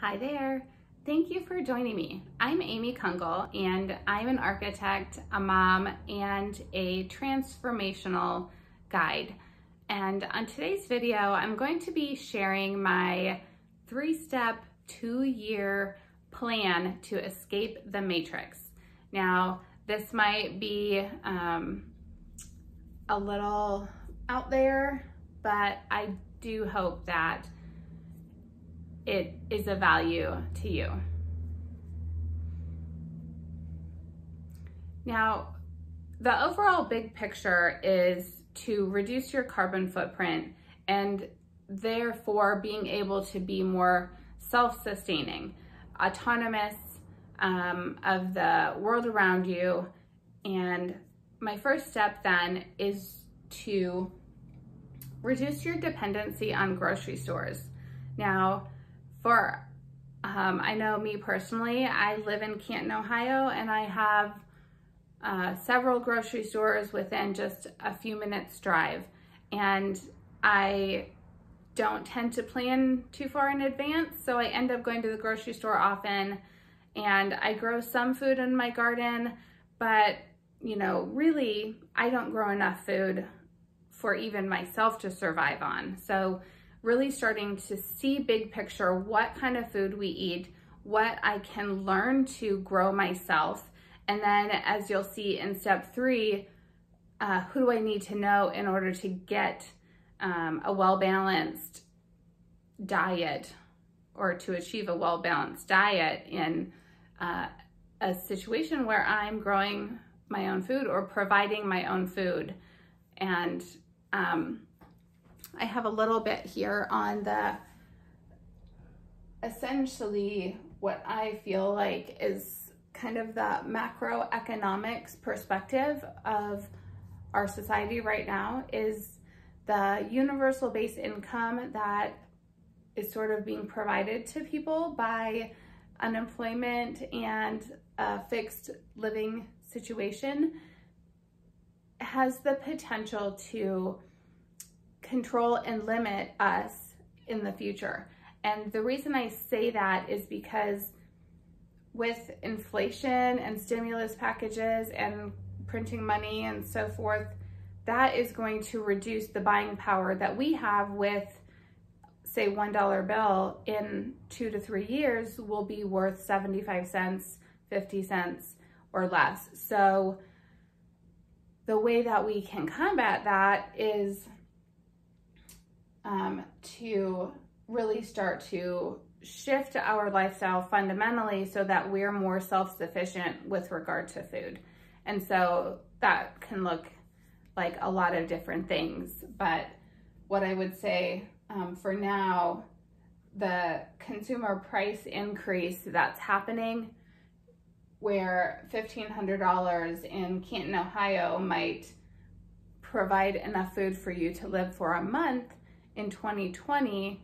Hi there. Thank you for joining me. I'm Amy Kungle, and I'm an architect, a mom, and a transformational guide. And on today's video, I'm going to be sharing my 3-step, 2-year plan to escape the matrix. Now, this might be a little out there, but I do hope that it is of value to you. Now, the overall big picture is to reduce your carbon footprint and therefore being able to be more self-sustaining, autonomous of the world around you. And my first step then is to reduce your dependency on grocery stores. Now, I know me personally, I live in Canton, Ohio, and I have several grocery stores within just a few minutes drive. And I don't tend to plan too far in advance, so I end up going to the grocery store often, and I grow some food in my garden, but really, I don't grow enough food for even myself to survive on. So really starting to see big picture, what kind of food we eat, what I can learn to grow myself. And then as you'll see in step 3, who do I need to know in order to get a well-balanced diet, or to achieve a well-balanced diet in a situation where I'm growing my own food or providing my own food. And I have a little bit here on the, essentially what I feel like is kind of the macroeconomics perspective of our society right now, is the universal base income that is sort of being provided to people by unemployment and a fixed living situation has the potential to control and limit us in the future. And the reason I say that is because with inflation and stimulus packages and printing money and so forth, that is going to reduce the buying power that we have with, say, $1 bill in 2 to 3 years will be worth 75 cents, 50 cents, or less. So the way that we can combat that is to really start to shift our lifestyle fundamentally so that we're more self-sufficient with regard to food. And so that can look like a lot of different things. But what I would say for now, the consumer price increase that's happening, where $1,500 in Canton, Ohio might provide enough food for you to live for a month in 2020,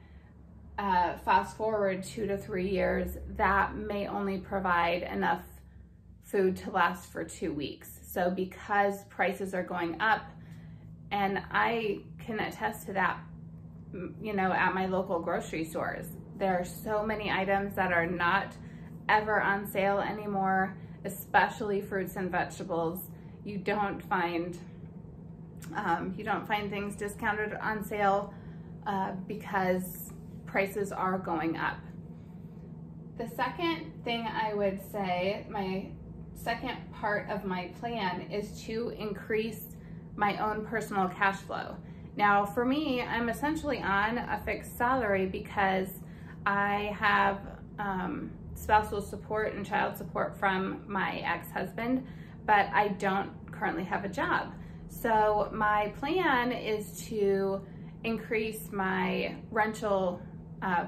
fast forward 2 to 3 years, that may only provide enough food to last for 2 weeks. So because prices are going up, and I can attest to that, at my local grocery stores, there are so many items that are not ever on sale anymore, especially fruits and vegetables. You don't find things discounted on sale because prices are going up. The second thing I would say, my second part of my plan, is to increase my own personal cash flow. Now, for me, I'm essentially on a fixed salary because I have spousal support and child support from my ex-husband, but I don't currently have a job. So my plan is to increase my rental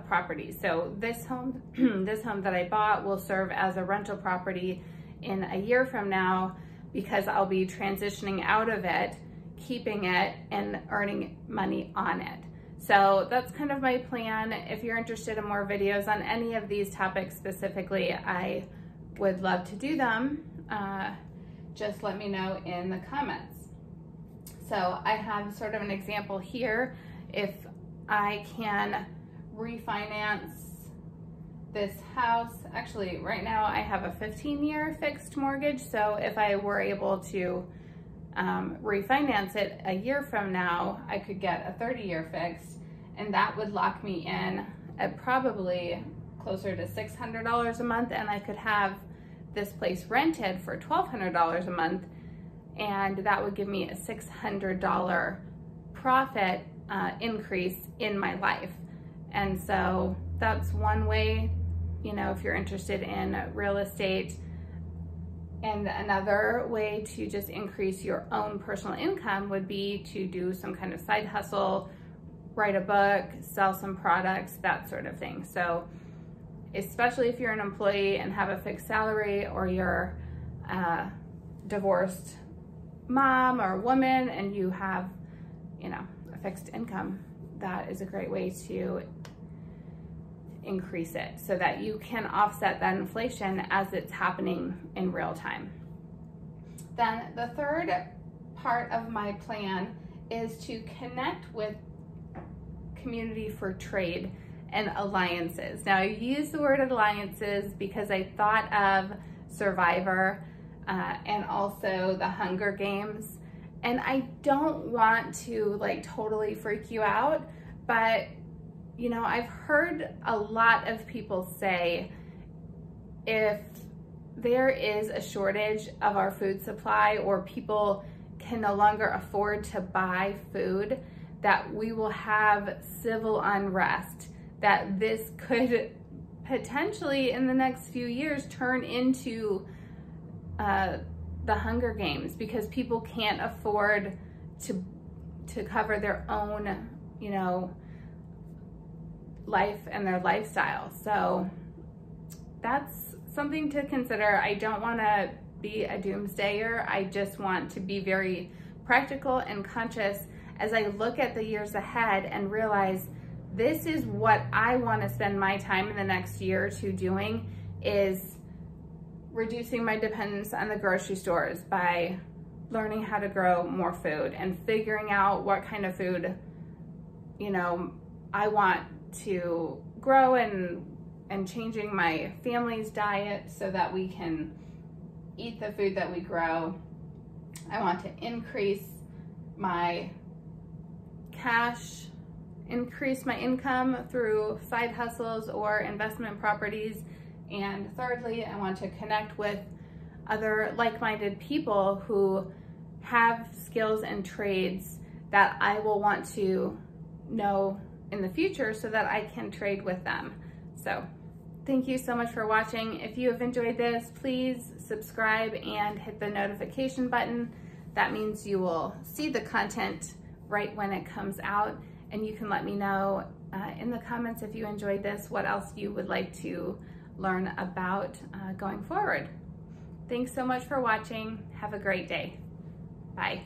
property. So this home, this home that I bought will serve as a rental property in a year from now, because I'll be transitioning out of it, keeping it, and earning money on it. So that's kind of my plan. If you're interested in more videos on any of these topics specifically, I would love to do them. Just let me know in the comments. So I have sort of an example here. If I can refinance this house, actually right now I have a 15-year fixed mortgage, so if I were able to refinance it a year from now, I could get a 30-year fixed, and that would lock me in at probably closer to $600 a month, and I could have this place rented for $1,200 a month, and that would give me a $600 profit increase in my life. And so that's one way, you know, if you're interested in real estate. And another way to just increase your own personal income would be to do some kind of side hustle, write a book, sell some products, that sort of thing. So especially if you're an employee and have a fixed salary, or you're a divorced mom or woman and you have, you know, a fixed income, that is a great way to increase it so that you can offset that inflation as it's happening in real time. Then the third part of my plan is to connect with community for trade and alliances. Now, I use the word alliances because I thought of Survivor and also the Hunger Games, and I don't want to like totally freak you out, but you know, I've heard a lot of people say if there is a shortage of our food supply, or people can no longer afford to buy food, that we will have civil unrest, that this could potentially in the next few years turn into the Hunger Games, because people can't afford to cover their own, you know, life and their lifestyle. So that's something to consider. I don't want to be a doomsdayer. I just want to be very practical and conscious as I look at the years ahead and realize this is what I want to spend my time in the next year or two doing, is reducing my dependence on the grocery stores by learning how to grow more food and figuring out what kind of food, you know, I want to grow, and changing my family's diet so that we can eat the food that we grow. I want to increase my cash, increase my income through side hustles or investment properties. And thirdly, I want to connect with other like-minded people who have skills and trades that I will want to know in the future so that I can trade with them. So thank you so much for watching. If you have enjoyed this, please subscribe and hit the notification button. That means you will see the content right when it comes out, and you can let me know in the comments if you enjoyed this, what else you would like to learn about going forward. Thanks so much for watching. Have a great day. Bye.